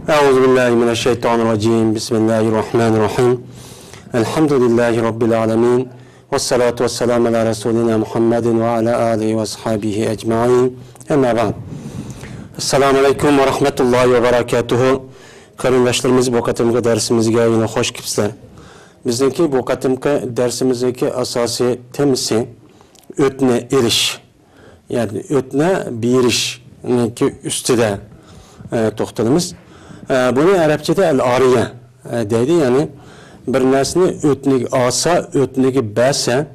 Euzubillahimineşşeytanirracim. Bismillahirrahmanirrahim. Elhamdülillahi Rabbil alemin. Vessalatu vesselamu ala Resulina Muhammedin ve ala alihi ve ashabihi ecma'in. Emma ba'd. Esselamu aleyküm ve rahmetullahi ve berekatuhu. Karındaşlarımız bu katımki dersimizge yine hoş gipsizler. Bizdeki bu katımki dersimizdeki asasi temisi ötne eriş. Yani ötne biriş ki üstüde toxtalımız. Bunu Arapçada el-ariye deydi. Yani bir narsani ötnigi asa, ötnigi basa,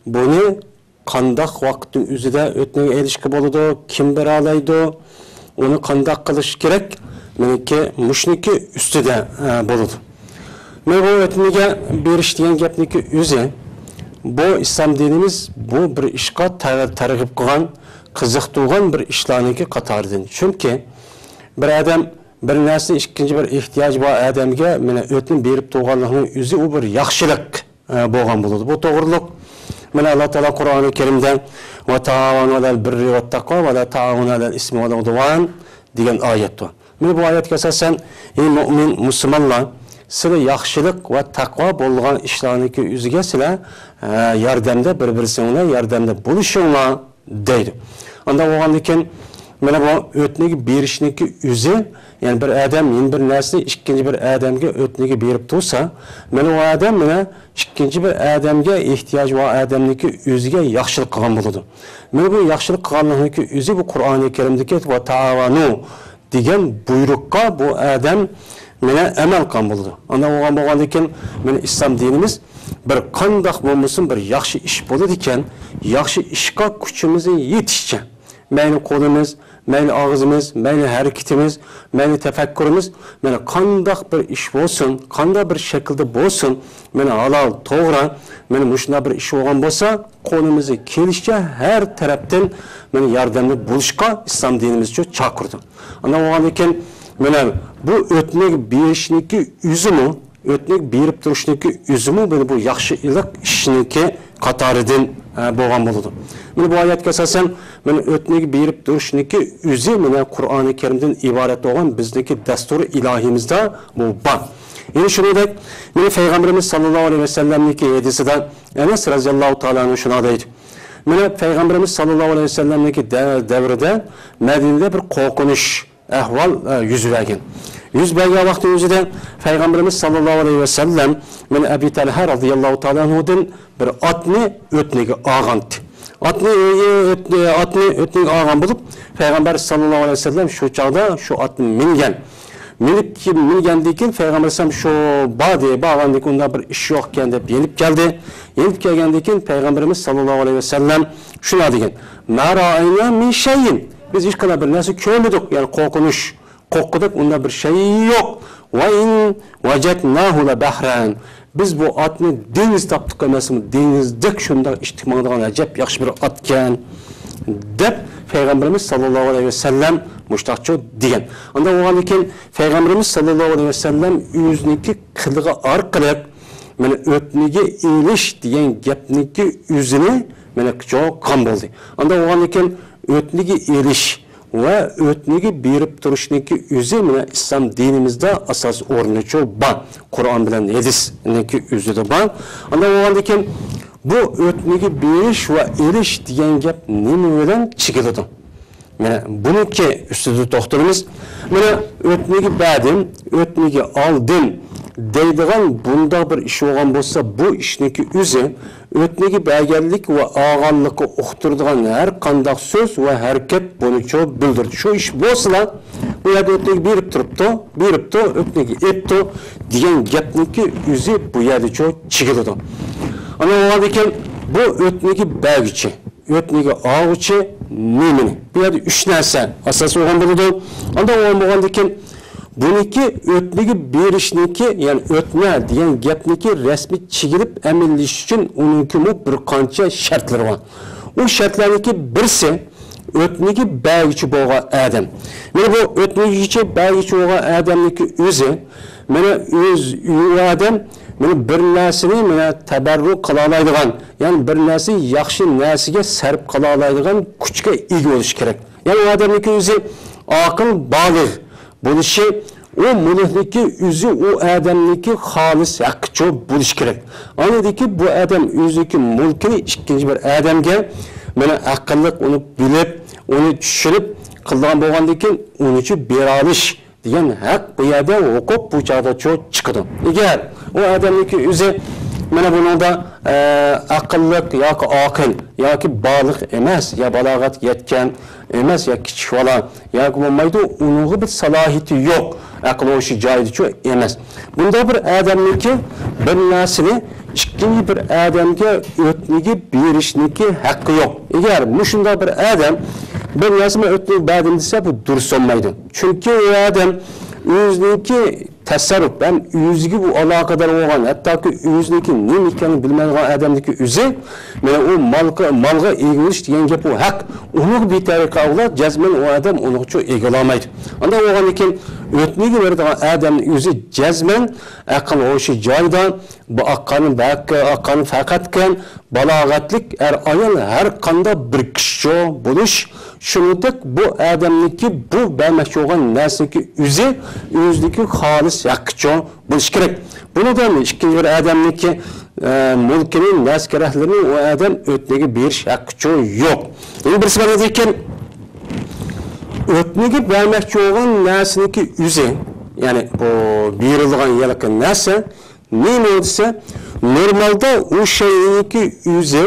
bunu qandaq vaqtın üzüde ötnigi erişki boludu, kim bir alaydı, onu qandaq qilish kerak, meniki mushniki üstüde boludu. Men bu ötniga berish degan gapniki o'zi, bu İslam dinimiz bu bir ishqa targ'ib qilgan, qiziqtirgan bir ishlarniki qatoridan. Chunki bir adam bir narsa ikkinchi bir ehtiyoj bor odamga mana o'tni berib turganligini o'zi u bir yaxshilik bo'lgan bo'ladi. Bu to'g'riliq. Mana Alloh taolo Qur'oni Karimda va ta'awanu alal birri vat taqvo va la ta'awanu alal ismi val udwan degan oyat bor. Mana bu oyatga asosan ey mu'min musulmonlar sizlar yaxshilik va taqvo bo'lgan ishlarniki o'ziga sizlar yordamda bir-biringizga yordamda bo'lishinglar deydi. Unda bo'lgandan keyin mana bu o'tnigi berishniki o'zi, yani bir adam yeni bir narsani ikkinchi bir odamga o'tnigi berib tursa, mana u odam mana ikkinchi bir odamga ehtiyoj va odamniki o'ziga yaxshilik qilgan bo'ladi. Mana bu yaxshilik qilganligi o'zi bu Qur'oni Karimdagi va ta'avanu degan buyruqqa bu odam mana amal qilgan bo'ladi. Ana bo'lgandan keyin mana islom dinimiz bir qandoq bo'lmasin bir yaxshi ish bo'ladi ekan, yaxshi ishga kuchimiz yetishcha. Mayli qo'limiz, mayli og'zimiz, mayli harakatimiz, mayli tafakkurimiz, mana qandoq bir ish bo'lsin, qanday bir shaklda bo'lsin, mana halol, to'g'ri, mana shunday bir ish bo'lgan bo'lsa, qo'limizni kelishcha har tarafdan mana yordamli bo'lishga islom dinimiz uchun chaqirdi. Ana bo'lgandan keyin mana bu o'tnik berishniki o'zimi, o'tnik berib turishniki o'zimi bu yaxshi iliq ishniki qatoridan bo'lgan bo'ladi. Mana bu oyatga asosan mana o'tnigi berib turishniki o'zi mana Qur'oni Karimdan iborat bo'lgan bizniki dasturi ilohimizda bu bor. Ya'ni shuningdek, mana payg'ambarimiz sallallohu alayhi vasallamniki hadisida Anas radhiyallohu ta'ala anhu shuna deydi. Mana payg'ambarimiz sallallohu alayhi vasallamniki davrida Madinada bir qo'rqinish ahvol yuz bergan. Yuz bergan vaqtda o'zida payg'ambarimiz sallallohu alayhi vasallam mana Abi Talha radhiyallohu ta'ala anhudan bir otni o'tniga olgandi. Otni o'tniga olgan bo'lib, payg'ambar sallallohu alayhi vasallam shu chaqda shu otni mingan. Mingandan keyin payg'ambar sallam shu bag'andan unda bir ish yo'q ekan deb yelib keldi. Yelib kelgandan keyin payg'ambarimiz sallallohu alayhi vasallam shuna degan: "Ma ra'ayna min shay'in." Biz hech qanday bir narsa ko'rmadik, ya'ni qo'rqinish, qo'rqdik, unda bir şey yo'q. Va in wajadnahu la bahran. Biz bu otni dengiz topdik emasmi? Dengizdek shunda ishtiqmadigan ajab yaxshi bir ot ekan deb payg'ambarimiz sallallohu alayhi vasallam mushtaqcho degan. Unda o'g'andan keyin payg'ambarimiz sallallohu alayhi vasallam o'ziniki qilg'i orqali mana o'tniga elish degan gapniki o'zini mana jo'q qon bo'ldi. Unda o'g'andan keyin o'tniga elish ve o'tnigi berib turishniki o'zi mana islom dinimizda asos o'rnichi bor. Qur'on bilan hadisniki o'zida bor. Unda bo'lgandan keyin bu o'tnigi berish va erish degan gap nima bilan chiqadi? Mana buniki ustida to'xtalamiz. Mana o'tnigi berdim, o'tnigi oldim deydigan bunda bir ish bo'lgan bo'lsa, bu ishniki o'zi o'tnigi berganlik va olganlikni uqtiradigan har qanday so'z va harakat buni cho'p bildirdi. Shu ish bo'lsa, bu yerda o'tnigi beribdi, o'tnigi etdi degan gapniki o'zi bu yerda cho'p chiqadi. Ana o'g'andan keyin bu o'tnigi bergichi, o'tnigi olg'ichi nima? Bu yerda 3 narsa asos bo'lgan bo'ladi. Unda bo'lgandan keyin buniki o'tnigi berishniki, yani o'tma degan gapniki rasmiy chigirib amillish uchun uniki bir qancha shartlar bor. U shartlarniki birisi o'tnigi bergichi bo'lgan odam. Mana bu o'tnigichi bergichi bo'lgan odamniki o'zi mana odam mana bir narsani mana tabarruk qila oladigan, ya'ni bir narsa yaxshi narsaga sarf qila oladigan kuchga ega bo'lish kerak. Ya'ni odamniki o'zi aql, baligh bo'lishi o mulhniki o'zi o odamniki xolis haqqi bo'lish kerak. Anadiki bu odam o'ziki mulkini ikkinchi bir odamga mana aqlli uni bilib, uni tushirib qilgan bo'lgandan keyin uni uchun bera olish degan haq bu yerda huquq bu chog'da chiqadi. Agar o odamniki o'zi mana buningda aqlliq yoki oqil yoki baliq emas, ya balog'at yetgan emas, ya kichik bola yoki bo'lmaydi, uning bir salohiyati yo'q, aqli o'sha joyida emas. Bunda bir odamniki bir narsani ikkinchi bir odamga o'tnigi berishniki haqqi yo'q. Agar mushunda bir odam bir narsani o'tni berdim desa, bu durust olmaydi. Chunki u odam o'ziniki tasarruf, ben o'ziga bu aloqador bo'lgan, hattoki o'ziniki nima ekanini bilmaydigan odamniki o'zi, mana u molga egilish degan gap u haq. Uni bir tariqa ular jazman u odam uni uchun egilolmaydi. Unda bo'lgan ekan o'tniga beradigan odam o'zi jazman aql o'sha joyda bu aqqani faqatkan balog'atlik ayol har qanday bir kishi bo'lish. Shuningdek bu odamniki bu bermoqchi bo'lgan narsaniki o'zligi xolis haqqi bo'lish kerak. Bunidan ikkinchi bir odamniki mulkining naskarahlarini u odam o'tniga berish haqqi yo'q. Endi birisi bor ekan, o'tniga bermoqchi bo'lgan narsaniki o'zi, ya'ni bu berilgan yalqin narsa nima bo'lsa, normalda u shayniki o'zi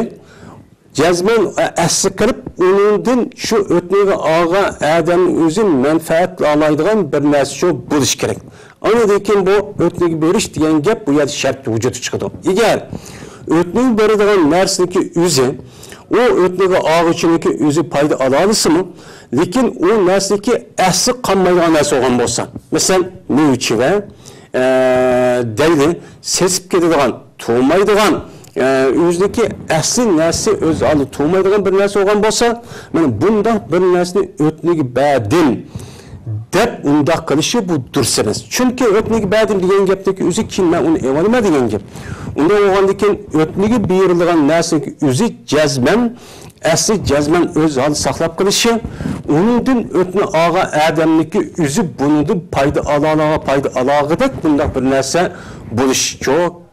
jazman asli qilib, undan shu o'tniga olgan odam o'zi manfaat oladigan bir narsa bo'lish kerak. Anadaki bu o'tniga berish degan gap bu yerda shart vujudga chiqadi. Agar o'tniga beradigan narsaniki o'zi, o o'tniga oluvchiniki o'zi foyda ola olasimi? Lekin u narsaniki asli qolmaydigan narsa bo'lgan bo'lsa, masalan, mevchi va deyli sesib ketadigan, to'maydigan o'zidagi asli narsa o'z oldi to'maydigan bir narsa bo'lgan bo'lsa, mana bunda bir narsani o'tniga berdim deb unda qilishi bu durust emas. Chunki o'tniga berdim degan gapdagi o'zi kim, men uni evalima degan gap. Unda bo'lgandan keyin o'tniga berilgan narsa o'zi jazman asli jazman o'z hol saqlab qilishi, uningdan o'tni olgan odamniki o'zi bundan foyda olog'idek bunda bir narsa bo'lishi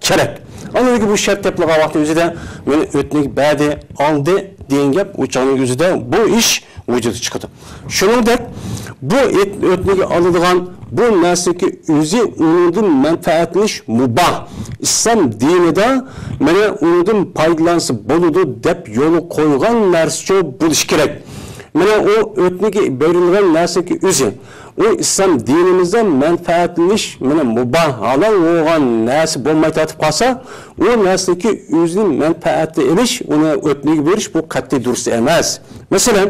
kerak. Anadaki bu şart yapılan vakti özüde men o'tnik berdi, aldı degan gap uçağının özüde bu iş vücudu çıktı. Shuningdek bu o'tnigi aladigan bu narsaki o'zi undan manfaatlanish mubah. İslam dinida mana undan foydalansa bo'ladi deb yo'l qo'ygan narsa bo'lish kerak. Mana o o'tnigi berilgan narsaki o'zi o İslam dinimizde menfaatlanish, mana mubah halal bo'lgan narsa bo'lmay tatib qolsa, o narsaki o'zining manfaatini elish, uni o'tniga berish bu qat'iy durust emas. Masalan,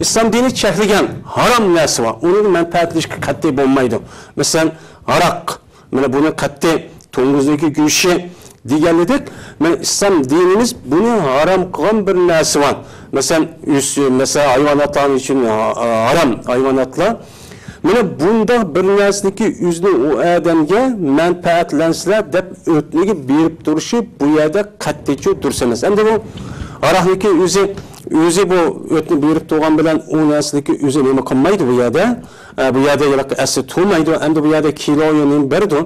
İslam dini cheklagan harom narsa bor, uni manfaatlanishga qat'iy bo'lmaydi. Masalan, aroq, mana buni qat'iy to'ng'izniki go'shti deganidek, mana İslam dinimiz buni harom qilgan bir narsa bor. Masalan, hayvonotlar uchun harom hayvonotlar. Mana bunda bir narsaniki o'zini o odamga manfaatlansalar deb o'tniga berib turishi bu yerda qat'iy durust emas. Endi bu aroqniki o'zi bu o'tni berib turgan bilan o narsaniki o'zi nima qilmaydi bu yerda. Bu yerda asli to'maydi, endi bu yerda kiloyini berdi.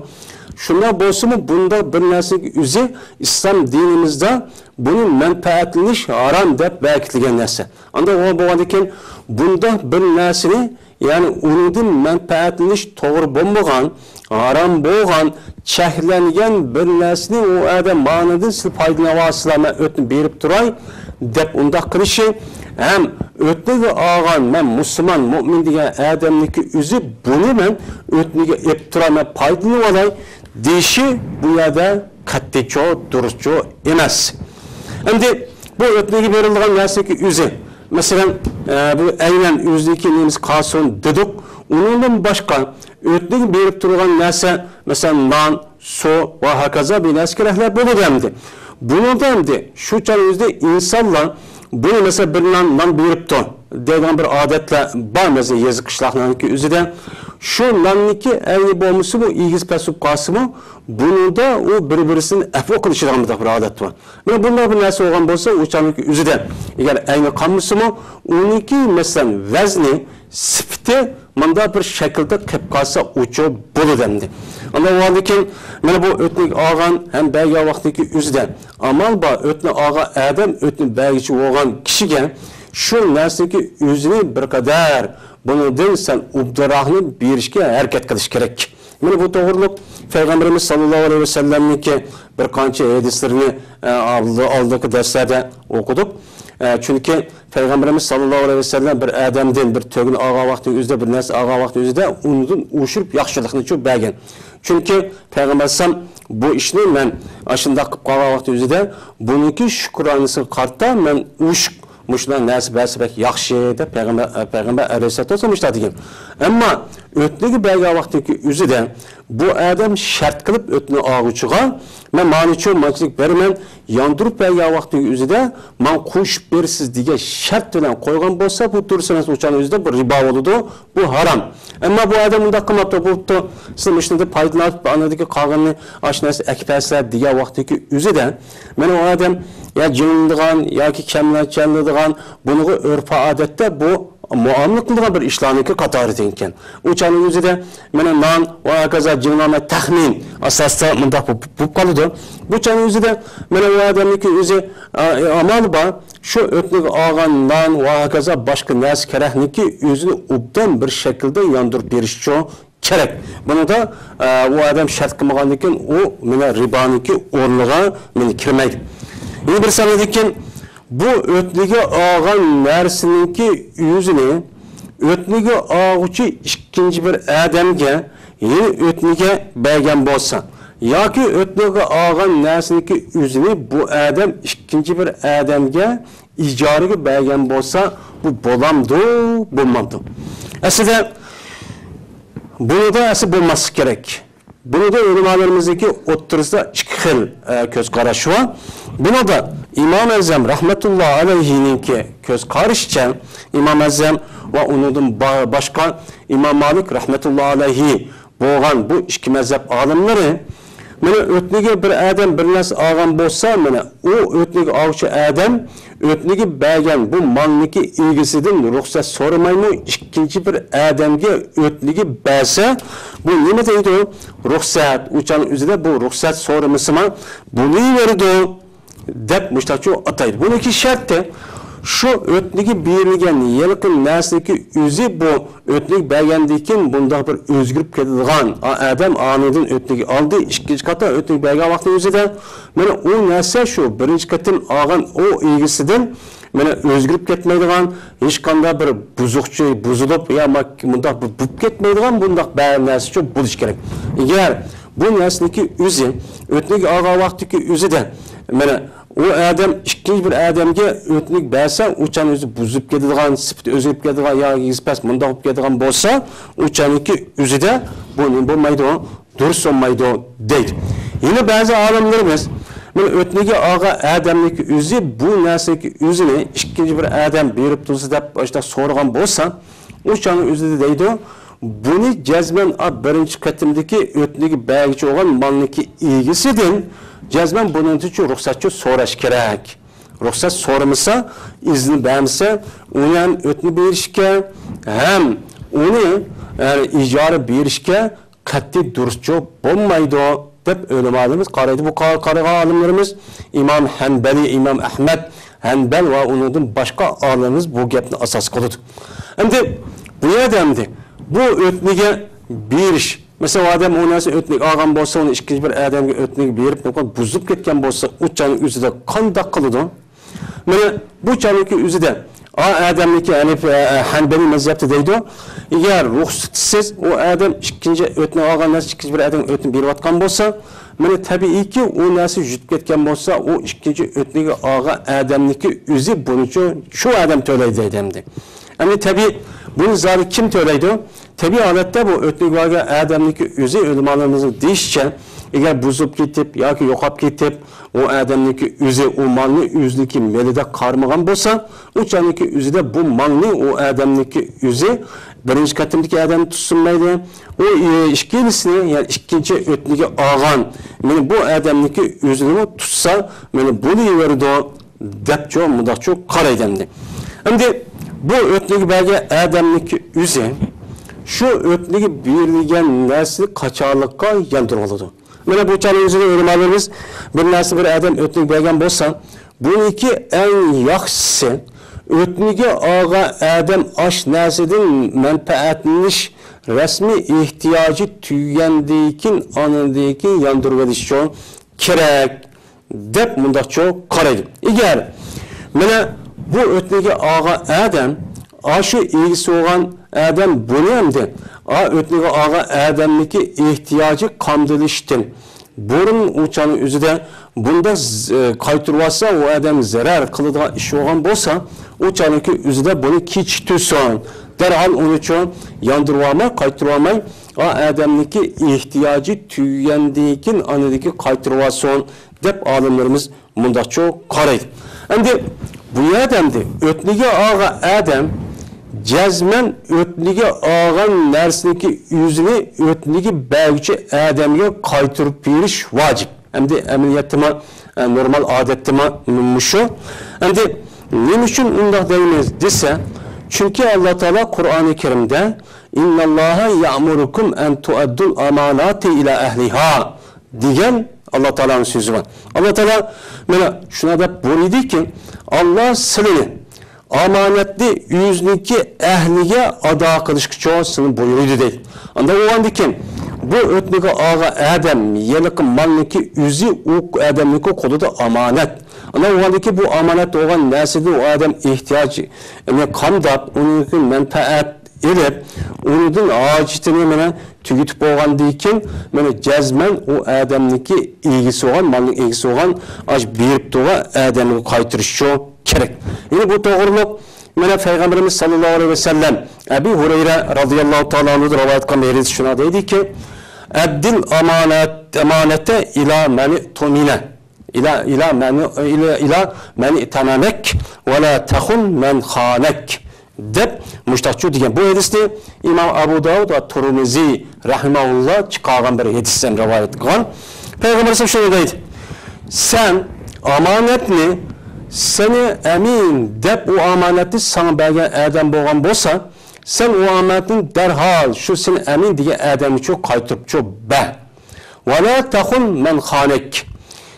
Shunda bo'lsa-mu bunda bir narsaniki o'zi İslam dinimizda buni manfaatlanish harom deb belgilangan narsa. Unda o bo'lgandan keyin bunda bir narsani yani undan manfaatlanish to'g'ri bo'lmagan, harom bo'lgan, cheklangan bir narsani u odam ma'nodan siz foydalanyapsizlar, men o'tni berib turay deb unda qilishi ham o'tniga olgan men musulmon, mu'min degan odamniki o'zi buni men o'tniga ep turaman, foydalanib olay deyishi bu yerda qat'iy durust emas. Endi bu o'tniga berilgan narsaki o'zi, masalan, bu aynan o'zidagi nemiz qason dedik, undan boshqa o'tniga berib turgan narsa, masalan, non, suv va hokazo bir narsalar bo'ladi endi. Bundan endi shu o'zida insonlar bunu mesela bir non beribdi degan bir odatlar bor, mesela yezib qishloqlarniki o'zida. Shu nonniki ayni bo'lmasa bu egiz pasib qolsa-mu, bunida u bir-birisini afo qilishadigan bir odat bor. Mana bunday bir narsa bo'lgan bo'lsa, o'shaniki o'zida agar ayni qolmasa-mu, uniki masalan vazni, sifati manda bir şekilde qilib qolsa uchu bo'ladi endi. Ana lekin mana bu o'tnik olgan ham bergan vaqtdagi o'zida amal bor o'tni olgan odam o'tni bergichi bo'lgan kishiga shu narsaga o'zini bir qadar bundan sen ubdarohni berishga harakat qilish kerak. Mana bu to'g'riliq Payg'ambarimiz sallallohu alayhi vasallamniki bir qancha hadislarni oldiki darslarda o'qidik. Çünkü Peygamberimiz sallallahu aleyhi ve sellem bir adamdan bir tögün ağa vakti üzde bir narsa ağa vakti üzde unutun uşurup yaxşılıqını çok bəgən. Çünkü Peygamber sallam bu işini men aşında qıp ağa vakti üzde bununki şükranısı qartta men uşuk muşlar narsa bəsibək yaxşı de Peygamber aleyhissalatu vesselam degan. Amma ötlüğü bəgən vaxtdaki üzde bu adam şart qılıb ötünü ağuçuğa men maniço maçlık vermen yandırıp bəgən vaxtdaki üzde man qoşup bersiz degan şart bilan qo'ygan bo'lsa bu tursanız uçan üzde bu riba oldu, bu haram. Amma bu adam unda qılmaptı bo'libdi. Siz ishni foydalanib anadagi qolganni ashnasi akpaslar degan vaqtdagi üzde men o adam ya jindigan yoki kamlachandigan buni urf odatda bu muomala qilgan bir ishlarniki qatori ekan. Uçanın o'zida mana non va hokazo jinlama taxmin asosida bundaq bo'lib qoladi. Bu uçanın o'zida mana o odamniki o'zi amal bor, shu o'tlik olgan non va hokazo boshqa narsa kerakniki o'zini obdan bir shaklda yondirib berish uchun kerak. Bunu da o adam shart qilmagandan keyin u mana riboniki o'rniga meni kirmaydi. Yine bir sanadikin bu ötlige ağan narsininki yüzünü ötlige ağuçu ikinci bir adamga yeni ötlige bergen bolsa yoki ötlige ağan narsininki yüzünü bu adam ikinci bir adamga ijaraga bergen bolsa bu bo'lamdi, bo'lmamdi. Aslida bunu da asli bo'lması gerek. Bunu da ulamolarimizdagi o'ttirisida ikki xil ko'z qarash var. Buna da İmam Azam rahmetullah aleyhininki ko'z qarashcha İmam Azam ve onun başka İmam Malik rahmetullah aleyhi bo'lgan bu ikki mazhab olimlari mana o'tniga bir adam bir narsa olgan bo'lsa mana u o'tniga oluvchi adam o'tniga bergan bu molniki egasidan ruxsat so'ramaymi ikkinchi bir odamga o'tnigi bersa bu nima deydi ruxsat uchun o'zida bu ruxsat so'ramasimi buni berdi deb mustaqil ataydi. Buniki sharti şu ötnigi berilgan yilqin narsaki o'zi bu o'tnik bergandan keyin bunda bir o'zgarib ketadigan adam anidan o'tnigi oldi ikkinchi qata o'tnik bergan vaqtda o'zida mana u narsa shu birinchi qatim olgan o egisidan mana o'zgarib ketmaydigan hech qanday bir buzuqchi buzilib yo bunda bo'lib ketmaydigan bunda bar narsa uchun bo'lish kerak. Agar bu narsaniki o'zi o'tnik olgan vaqtdagi o'zida mana o adam ikinci bir adamga o'tnik bersa uçan o'zi buzib ketadigan sifati o'zgarib ketadigan yoki ispas munda bo'lib ketadigan bo'lsa uçaniki o'zida bu nima bo'lmaydi, durust bo'lmaydi deydi. Yine ba'zi olimlarimiz men o'tniga olgan adamniki o'zi bu narsaga o'zini ikinci bir adam berib tursa deb boshqa so'ragan bo'lsa uçanning o'zida deydi buni jazman birinchi qatimdagi o'tnigi bergichi bo'lgan molniki egasidan cezmen bunun için ruhsatçı so'rash kerak. Ruhsat so'ramasa, izni bermasa, uni ham o'tni berishga, ham uni ijara berishga qat'iy durustchi bo'lmaydi deb ulamolarimiz qaraydi. Bu qaragan olimlarimiz İmam Hanbali, İmam Ahmad Hanbal va undan boshqa olimlarimiz bu gapni asos qiladi. Endi bu odamni bu o'tniga berish mesela adam o narsa o'tnik olgan bo'lsa, uni ikkinchi bir odamga o'tnik berib, buzib ketgan bo'lsa, uchaning o'zida qanday qiladi? Mana bu chaniki o'zida adamniki Hanbali mazhabida deydi, agar ruxsatsiz o adam ikkinchi o'tnik olgan narsa ikkinchi bir odamga o'tnik berayotgan bo'lsa, mana tabiiyki o narsa yutib ketgan bo'lsa, o ikkinchi o'tnigi olgan odamniki o'zi buning uchun shu odam to'laydi deydi. Endi tabii bunu zali kim to'laydi? Tabii holatda bu o'tnik olgan odamniki o'zi ulamolarimizni deyishcha, agar buzib ketib yoki yo'qolib ketib, o odamniki o'zi o molni o'zniki melida qarmagan bo'lsa, o'chaniki o'zida bu molni o odamniki o'zi birinchi qatimdagi odam tutsunmaydi. O ikkinchisini, ya'ni ikkinchi o'tnigi olgan, meni bu odamniki o'zini tutsa, meni buni yerda debcho mudaqcho qaraydi. Endi bu o'tnik bergan odamniki o'zi şu ötnigi berilgen nesli kaçarlıkka yandırıldı. Mana bu çanın özünü öğrenmeliyiz. Bir nesli bir adam ötnigi bergen bolsa, buniki en yaxşısı ötnigi ağa adam aş nesli'nin menfaatiniş resmi ihtiyacı tüygendikin anındikin yandırılış kerek dep munda çok karaydı. İger mana bu ötnigi ağa adam aşı ilgisi olan adam bunu emdi. Ötnigi ağa adamniki ihtiyacı kamdılıştın. Burun uçanın üzüde bunda kaytırvasa o adam zarar kılıdığa iş olan bolsa uçanınki üzüde bunu kiç tüsün. Derhal onun için yandırvama, kaytırvamay adamniki ihtiyacı tüyendikin anıdaki kaytırvasyon dep alimlerimiz bunda çok karaydı. Şimdi bu adamdı. Ötnigi ağa adam cezmen ötnigi ağan nersiniki yüzünü ötnigi belki adamga kaytırıp beriş vacip. Hem de emniyetima normal adettima muşu. Hem de ne için unda deyimiz dese çünkü Allah Teala Kur'an-ı Kerim'de İnnallaha ya'murukum en tuaddul amanati ila ehliha diyen Allah Teala'nın sözü var. Allah Teala mesela şuna da buyurdu ki Allah silini amanetli yüzniki ehliye ada kılışkıçoğusunu buyurdu değil. Anda o andı ki bu ötniki ağa adam yelik malniki yüzü o adamniki kolu da amanet. Anda o andı ki bu amanet olan nesli o adam ihtiyacı yani kamdap onun menfaat edip onun acitini tüketip olan deyken cezmen o adamniki ilgisi olan malın ilgisi olan az birip doğa adamı kaytırışı gerek. Yine bu doğruluk Peygamberimiz sallallahu aleyhi ve sellem Ebu Hureyre radıyallahu ta'ala anhu'dur rivayet kılıyor şuna dedi ki eddil emanete ila meni tumine ila meni tamamek ve la tehun men khanek dep müştakçu diyen bu hadiste İmam Abu Davud ve Tirmizi rahimahullah çıkargan bir hadisten rivayet kılan Peygamberimiz şöyle dedi sen amanetni seni emin dep o amaneti sana bergen adam boğan bolsa sen o amanetin derhal şu seni emin diye adamı çok kaytırıp çok be ve la tehun men khanek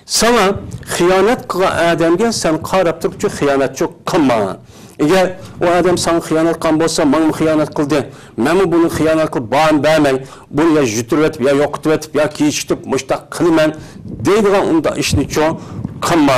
sana hıyanet kılan adamga sen karaptırıp çok hıyanet çok kılma. Eğer o adam sana hıyanet kılan bolsa bana hıyanet kıldı ben bunu hıyanet kılıp bağım vermem bunu ya jütürvetip ya yokutvetip ya kiyiştip müştak kılmen deydiğen onda işini çok kılma.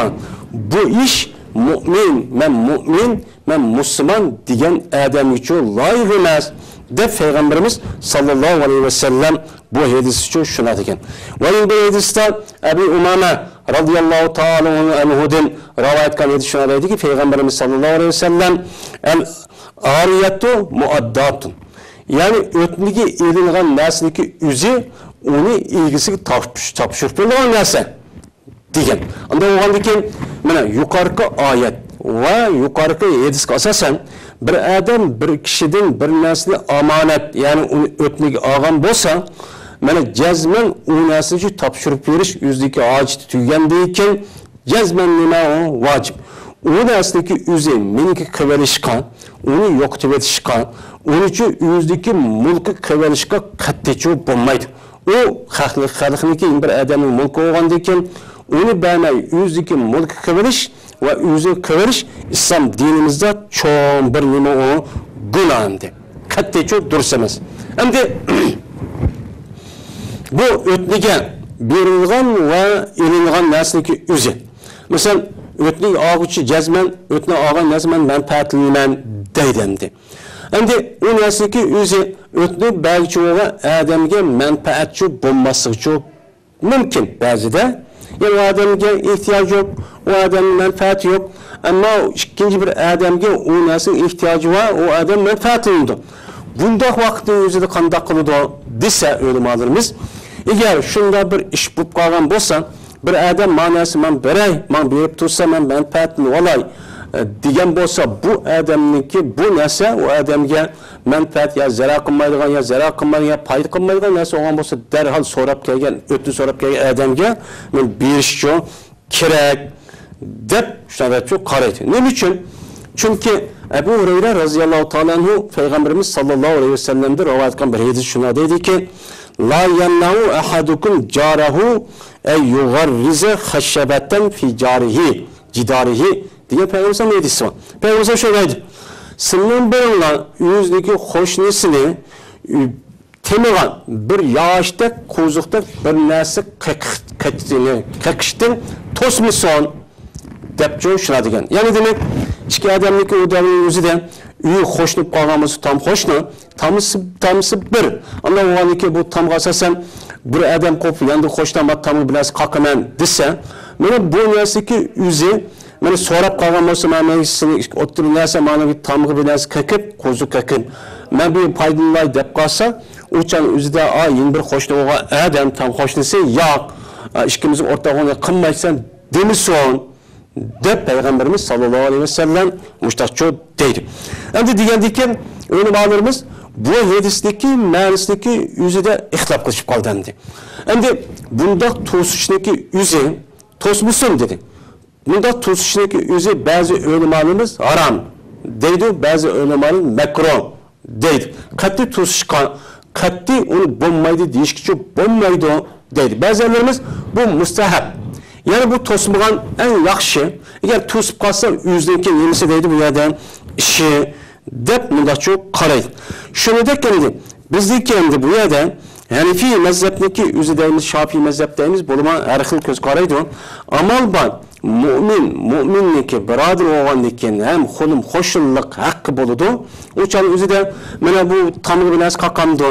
Bu iş mümin, ben Müslüman diyen adam için layık olmaz. De Peygamberimiz sallallahu aleyhi ve sellem bu hadis için şuna diyen. Ve bu hadiste Ebu Umame radıyallahu ta'ala anhu'dan rivayet kılıyor şuna dedi ki Peygamberimiz sallallahu aleyhi ve sellem el ariyatu muaddatun. Yani ötnigi ilingan nesniki üzü onu ilgisi tapşırtılgan nese. Diyen. Anda o halde ki yukarıki ayet ve yukarıki hadisga asasen bir adam bir kişiden bir nesli amanet yani onu ötnigi ağam bolsa cezmen o nesli tapşırıp veriş yüzdeki aciti tüygendiyken cezmen nima o vacip. O nesli yüzü meniki kıvelişka onu yok tüvetişka onun için yüzdeki mulku kıvelişka katteçi bulmaydı. O halıkniki bir adamın mulku oğandayken onu beğenmeyi yüzdeki mulku kıvırış ve yüzü kıvırış İslam dinimizde çoğun bir nime onu günahındı. Katte çok dursamaz. Hem de bu ötnige birilgan ve ilingan nesliki yüzü. Mesela ötnige ağıçı cezmen, ötnige ağan nezmen menfaatlimen deydemdi. Hem de o nesliki yüzü ötnige belki oğa adamge menfaatçı bulması çok mümkün bazı da. Yani o adamga ihtiyacı yok, o adamın menfaati yok. Ama ikinci bir adamga o nasıl ihtiyacı var, o adam menfaati oldu. Bunda vaktin yüzüde kandak kılıdı dese ölümalarımız. Eğer şunda bir iş bulup kalgan bolsa, bir adam manası ben berey, ben berip tutsa ben menfaatini olay diyen bolsa bu adamınki bu nese o adamga menfaat ya zarar kılmaydıgan ya zarar kılmaydıgan ya paydı kılmaydıgan nese olan bolsa derhal sorap kelgen, ötü sorap kelgen adamga bir iş yok, kerek dep şuna da çok karaydı. Ne için? Çünkü Ebu Hureyre radıyallahu ta'ala anhu Peygamberimiz sallallahu aleyhi ve sellem'de rivayet eden bir hadis şuna dedi ki la yannahu ahadukum carahu ey yugarrize haşşebeten fi carihi cidarihi diye Peygamberimiz hadisi var. Peygamberimiz şöyle dedi. Sizin bununla yüzdeki hoşnesini temigan bir yağışta kozukta bir narsa kakıştın tosmuson dep joy şuna degan. Yani demek ikki adamniki odamning o'zida uyi qo'shnib qolganimiz tam qo'shni, tamisi bir. Unda o'g'aniki bu tamga asosan bir adam qo'p endi qo'shnamat tamı bilan qaqaman desa, mana bu narsaki o'zi mana so'rab qolgan bo'lsa, men sizning o'ttirib narsa mana bu tamg'i bilan qaqib, qo'zu qaqib. Men bu foydalay deb qolsa, o'chan o'zida yin bir qo'shni o'g'a adam tam qo'shnisi yo'q. Ikkimiz o'rtog'ini qilmaysan demison deb Peygamberimiz sallallahu aleyhi ve sellem müştakço deydi. Endi degandiki o'limalarimiz bu hadisdagi ma'nosidagi o'zida ixtilof qilishib qoldi endi. Endi bunda to'sishniki o'zi to'smusin dedi. Bunda to'sishniki o'zi ba'zi o'limalarimiz haram deydi, ba'zi o'limalar makruh deydi. Qat'iy to'sishqa qat'iy uni bo'lmaydi deyishkicha bo'lmaydi deydi. Ba'zilarimiz bu mustahab. Yani bu tosmagan en yaxshi. Eğer tosib qalsa o'zininki nemisi deydi bu yerdan ishi deb bunda çok qaraydi. Shuningdek endi bizniki endi bu yerda Hanifiy mazhabniki o'zidaymiz, Shafiy mazhabdaymiz, bo'lma har xil ko'z qaraydi. Amal bor. Mu'minniki birodar o'g'andikin ham xo'lim qo'shillik haqqi bo'ladi. O'chani o'zida mana bu tamg'i bilan qaqamdi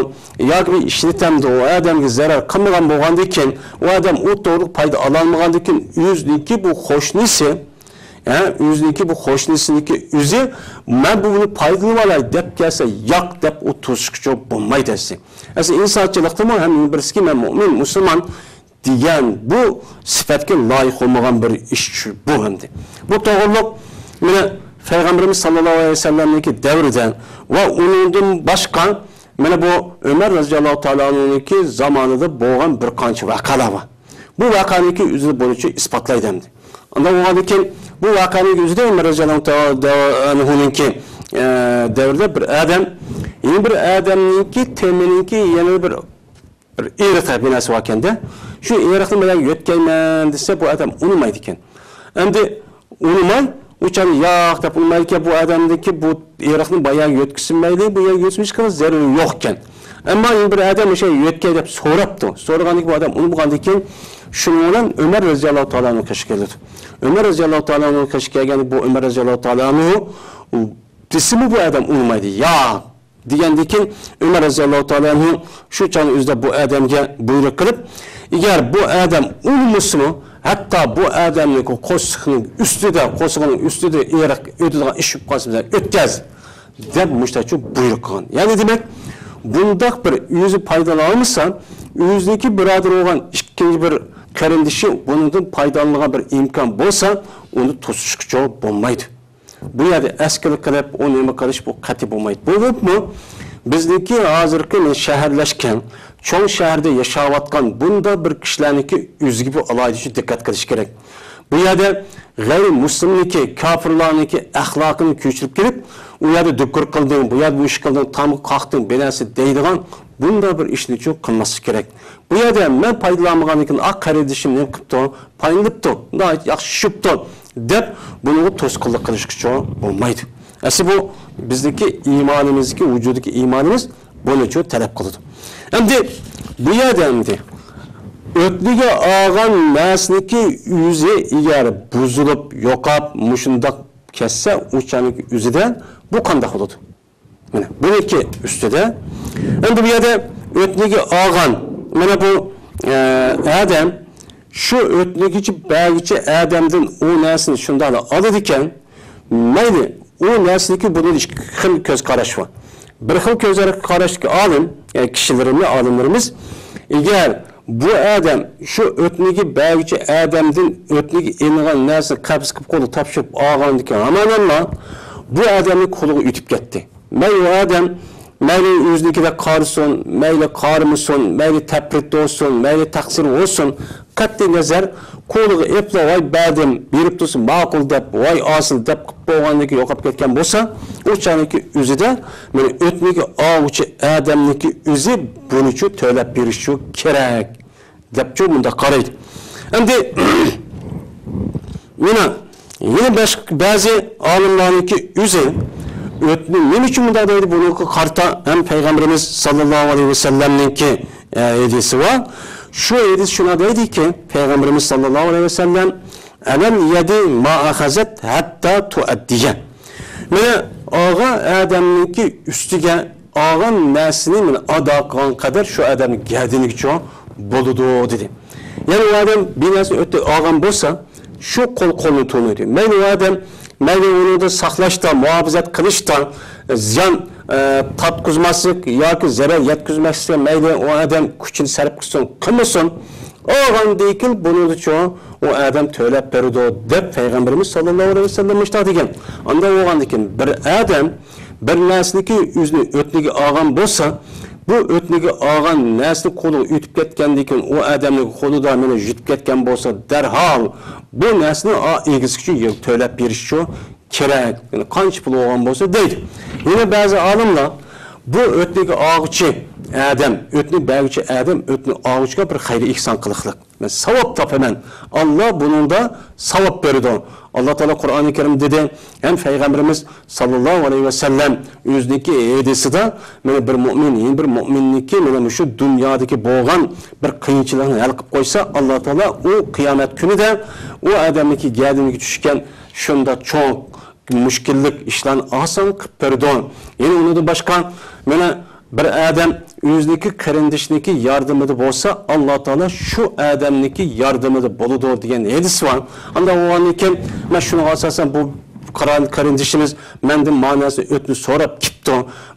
yoki ishlatamdi, o odamga zarar qilmagan bo'lgandikin, o odam u to'g'ri foyda ola olmagandikin, o'zniki bu qo'shnisi, o'zniki bu qo'shnisiniki o'zi men buni foydalanib olay deb kelsa, yo'q deb u to'sishchi bo'lmaydi desa. Aslida insonchilikda ham birisi men mu'min, musulmon degan bu sifatga loyiq olmagan bir ish bu hamdi. Bu to'g'riliq mana Peygamberimiz sallallohu aleyhi ve sellem'deki devrden ve onundan başka mana bu Ömer radıyallahu ta'ala'nınki zamanında bo'lgan bir qancha vaqalar var. Bu vaqaniki o'zida bo'yicha isbotlaydi hamdi. Unda o'g'aniki bu vaqaniki o'zida Ömer radıyallahu ta'ala'nınki devrde bir adam, yeni bir adamninki temeninki yana bir eriq binası vakende. Şu eriqni bilan yo'tkayman desa bu adam unmaydi ekan. Endi unmay, o'chan yo'q deb unmaydi ekan, bu odamniki bu eriqni bayağı yo'tkisinmaydi, bu yerga yo'tmishga zaruri yo'q ekan. Ammo bir adam o'sha yo'tkay deb so'rabdi. So'raganiki bu odam unmagandan keyin shuning bilan Ömer roziyallohu ta'olani qishga keldi. Ömer roziyallohu ta'olani qishga kelgani bu Ömer roziyallohu ta'olani ismi bu adam unmaydi. Ya degandan keyin Ömer roziyallohu ta'olani shu chani o'zida bu odamga buyruq qilib, eğer bu adam unmusmu, hatta bu adamning qo'shiqning ustida eriq o'tadigan ish qolsa o'tkaz deb mushtachchu buyruq qilgan. Ya'ni demak, bundaq bir o'zi foydalanolmasa, o'ziniki birodar bo'lgan ikkinchi bir qarindishi bundan foydalangan bir imkon bo'lsa, uni to'sishga bo'lmaydi. Bu yerda askar qilib, uni nima qilish bu qat'iy bo'lmaydi. Bo'libmi? Bizniki hozirgi shaharlashgan, cho'ng shaharda yashayotgan bunda bir kishilarniki o'ziga bu alohida diqqat qilish kerak. Bu yerda g'ayrimmuslimniki, kofirlarniki axloqini ko'chirib kelib, u yerda dukur qilding, bu yerda bu ish qilding, tamg'i qaqding, benasi deydigan bunda bir ishni cho'q qilmaslik kerak. Bu yerda men foydalanmaganlikin qarindishim nima qilibdi, foydalanibdi, yaxshi shubdi deb buni to'sqinlik qilishga bo'lmaydi. Aslında bu bizdeki imanımızdaki, vücudaki imanımız bunu çok talep kıldı. Endi bu yerda endi o'tliga olgan narsniki o'zi eğer buzilib, yo'qab, mushundaq kessa, o'chaning o'zidan bu qanday bo'ladi? Mana buniki ustida. Endi bu yerda o'tliga olgan mana bu adam şu o'tligichi bagichi adamdan o narsani shunday oladi ekan, mayli o narsniki bunu ikki xil ko'z qarash var. Bir xil ko'z qarashga olim, olimlarimiz eğer bu adam şu o'tnigi bagichi adamdan o'tnigi elingan narsa qabz qilib qo'lga topshirib olgan ekan, amanalloh bu adamning qo'liga o'tib ketdi. Mayli o adam mayli o'znikida qarison, mayli qarimisin, mayli taprit olsun, mayli taqsir olsun, qat'iy nazar qo'liga eplab voy badim berib tursin ma'qul deb voy osil deb qilib bo'lganligi yo'qolib ketgan bo'lsa o'shaniki o'zida mana o'tniki ovchi odamniki o'zi buni uchun to'lab berishi kerak debchi bunda qaraydi. Endi mana yana ba'zi olimlarniki o'zi o'tni nima uchun bunday deydi buni qarta ham payg'ambarimiz sallallohu alayhi vasallamniki hadisi var. Şu hadis şuna deydi ki Peygamberimiz sallallahu aleyhi ve sellem "Alam yedi ma ahazat hatta tuaddiye." Mene ağa adamınki üstüge ağan nesini mene ada qan kadar şu adamın geldiğini çoğu boludu dedi. Yani o adam bir nesini öte ağan bolsa şu kolunu tunuyor. Mene o adam mene onu da saxlaşta, muhafazat kılışta, ziyan tatkuzmaslık yoki zarar yetkazmaslikka mayli o adam kuchini sarf qilsin qilmasin o'g'an deyki buni uchun o adam to'lab berdi deb payg'ambarimiz sallallohu alayhi vasallam aytdi degan. Unda o'g'andikin bir adam bir narsaniki o'zini o'tnigi olgan bo'lsa bu o'tnigi olgan narsa qo'li o'tib ketgandan o odamning qo'lida meni yutib ketgan bo'lsa darhol bu narsani egisi uchun to'lab berish uchun kerak. Yani qancha pul olgan bo'lsa deydi. Yine bazı alimler bu ötniki ağıçı adam, ötni bəgçi adam, ötni ağıçka bir xeyri ihsan qılıqlıq. Yani savab tapaman. Allah bunun da savab verdi. Allah Teala Kur'an-ı Kerim dedi. Hem Peygamberimiz sallallahu aleyhi ve sellem yüzdeki edisi de bir mümin, bir müminniki şu dünyadaki boğan bir kıyınçılığını hal qilib qoysa Allah Teala o kıyamet günü de o adamniki geldiğini düşken şunda çok müşkillik işlerini asan qilib berdi. Yani onu da başka bir adam o'zniki qarindishniki yordamida bo'lsa Alloh taolo shu odamniki yordamida bo'ladi degan hadis bor. Unda o'g'anniki men shuni asosan bu qarindishimiz mendan ma'nosini o'tni so'rab ketdi.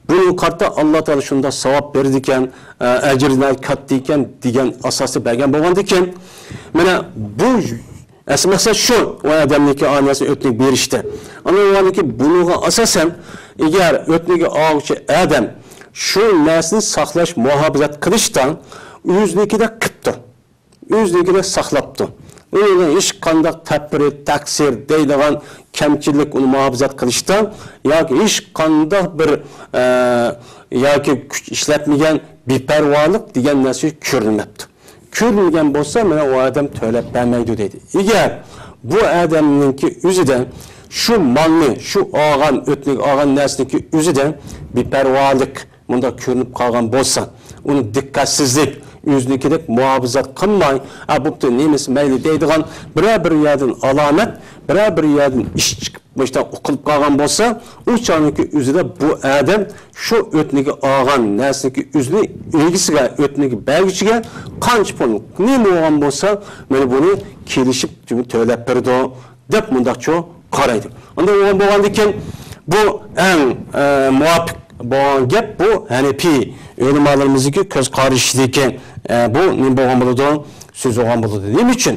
Buni qarta Alloh taolo shunda savob berdi ekan, ajrni katta ekan degan asosi bergan bo'lganda ekan, mana bu asmasa şu o adamniki anası ötniki berişti. Ama o'g'anniki bunuga asosan agar o'tniki oluvchi adam şu nesini saklaş, muhafazat kılıştan o'zniki de qipti. O'zniki de saklapti. Onun hech qanday tepri, taksir deydigan kamchilik uni muhafazat qilishdan yoki hech qanday bir yoki kuch ishlatmagan beparvolik degan narsa ko'rinmabdi. Ko'rilgan bo'lsa, mana o adam to'lab bermaydi dedi. Agar bu odamninki o'zidan şu malni, şu ağan, o'tnik ağan narsaniki o'zidan beparvolik bunda ko'rinib qolgan bo'lsa, uni dikkatsizlik, o'znikidek muhofazat qilmay, bo'pti nemisi mayli deydigan bir yerdan alomat, bir yerdan ish chiqib boshdan o'qilib qolgan bo'lsa, o'shaniki o'zida bu odam shu o'tnigi olgan narsaniki o'zini egisiga, o'tnigi bergichiga qancha pul nima olgan bo'lsa, mana buni kelishib to'lab berdi deb mundaqcha qaraydi. Unda bo'lgandan keyin bu eng muvofiq bo'lgan gap bu Hanefi ulamolarimizniki ko'z qarashidagi bu nima bo'lgan bo'ladi, so'z bo'lgan bo'ladi. Nima uchun?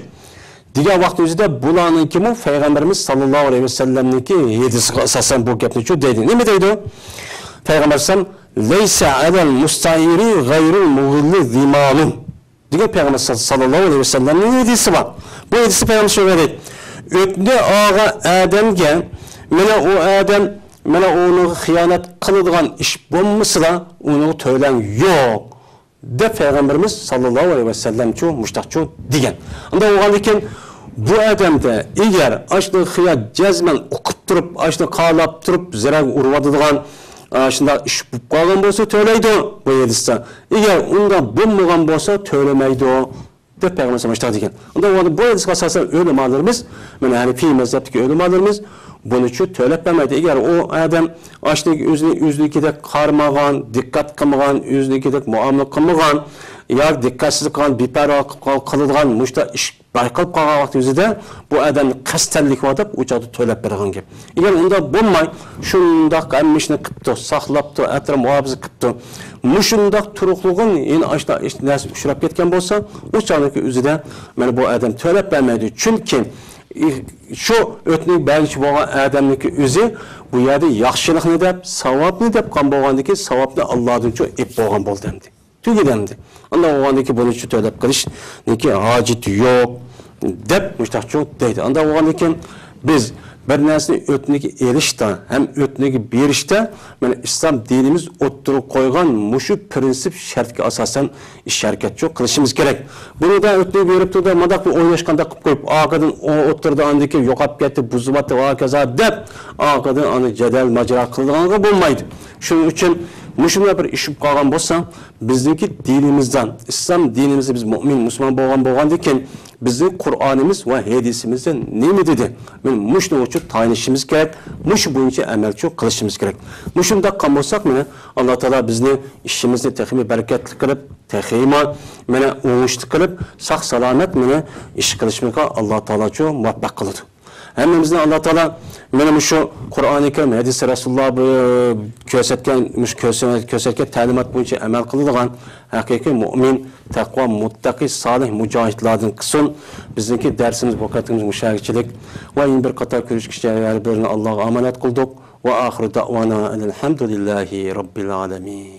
Degan vaqt o'zida bularniki mu Peygamberimiz sallallohu alayhi vasallamniki hadisiga asosan bu gapni chu deydi. Nima deydi? Payg'ambar sallam "Laysa alal musta'iri ghayrul mughilli zimalun." Degan Payg'ambar sallallohu alayhi vasallamning hadisi bor. Bu hadisi Payg'ambar shunday deydi. O'tni og'a odamga mana o adam mana onu xiyonat qiladigan ish bo'lmasa, uni to'lan yo'q deb Peygamberimiz sallallohu alayhi vasallam chu mushtaqchu degan. Unda o'g'andikin bu odamda agar ashni xiyonat jazman o'qib turib, ashni qalab turib, zarar uradigan shunda ish bo'lib qolgan bo'lsa to'laydi bu hadisda. Agar unda bo'lmagan bo'lsa to'lamaydi deb Peygamber sallallahu degan. Unda bu hadisga asosan ulamolarimiz, mana Hanefi mazhabidagi ulamolarimiz buni chu to'lab bermaydi. Agar o odam ashnik o'znikida qarmagan, diqqat qilmagan, o'znikida muomala qilmagan, yoki dikkatsizlik qilgan, beparvo qiladigan mushta ish bayqalib qolgan vaqt o'zida bu odamni qasdtanlik va deb o'chadi to'lab bergan gap. Agar unda bo'lmay, shundoq ishni qilibdi, saqlabdi, atrof muhofaza qilibdi. Mushundoq turuqlig'in endi ashna narsa ushlab ketgan bo'lsa, o'shaniki o'zida mana bu odam to'lab bermaydi. Chunki şu o'tnik belki bo'lgan odamniki o'zi bu yerda yaxshilikni deb, savobni deb qon bo'lgandiki, savobni Allohdan cho ep bo'lgan bo'ldimdi. Tugidamdi. Unda o'g'andiki buni chu to'lab qilish neki hojat yo'q deb mustahço deydi. Anda olgan ekan biz bir narsani o'tniga erishda ham o'tniga berishda mana islom dinimiz o'ttirib qo'ygan mushu prinsip shartga asosan ish harakat qilishimiz kerak. Buni da o'tniga berib turdi, mandaq o'ynashganda qilib qo'yib, orqadan o'ttirdi, andiki yo'qolib ketdi, buzilibdi va kaza deb orqadan uni jadal majra qilganga bo'lmaydi. Shuning uchun mushunday bir ish qolgan bo'lsa, bizniki dinimizdan, islom dinimizda biz mu'min, musulmon bo'lgandan keyin bizning Qur'onimiz va hadisimizda nima dedi? Men mushni uchun tanishimiz kerak, mush bo'yicha amal qilishimiz kerak. Mushunda qolmasak, mana Alloh taolo bizni ishimizni texmi barakatli qilib, texima mana o'ngishli qilib, sog' salomat mana ish qilishimizga Alloh taolo muvaffaq qiladi. Hammamizni Alloh taolo mana shu Qur'oni Karim, hadis Rasululloh ko'rsatgan ta'limot bo'yicha amal qiladigan haqiqiy mu'min, taqvo, muttaqi, solih mujohidlardan qilsin. Bizniki darsimiz, vaqtimiz mushagichilik va yana bir qator ko'rishkicha birini Allohga omonat qildik. Va oxiru da'vona alhamdulillahi robbil alamin.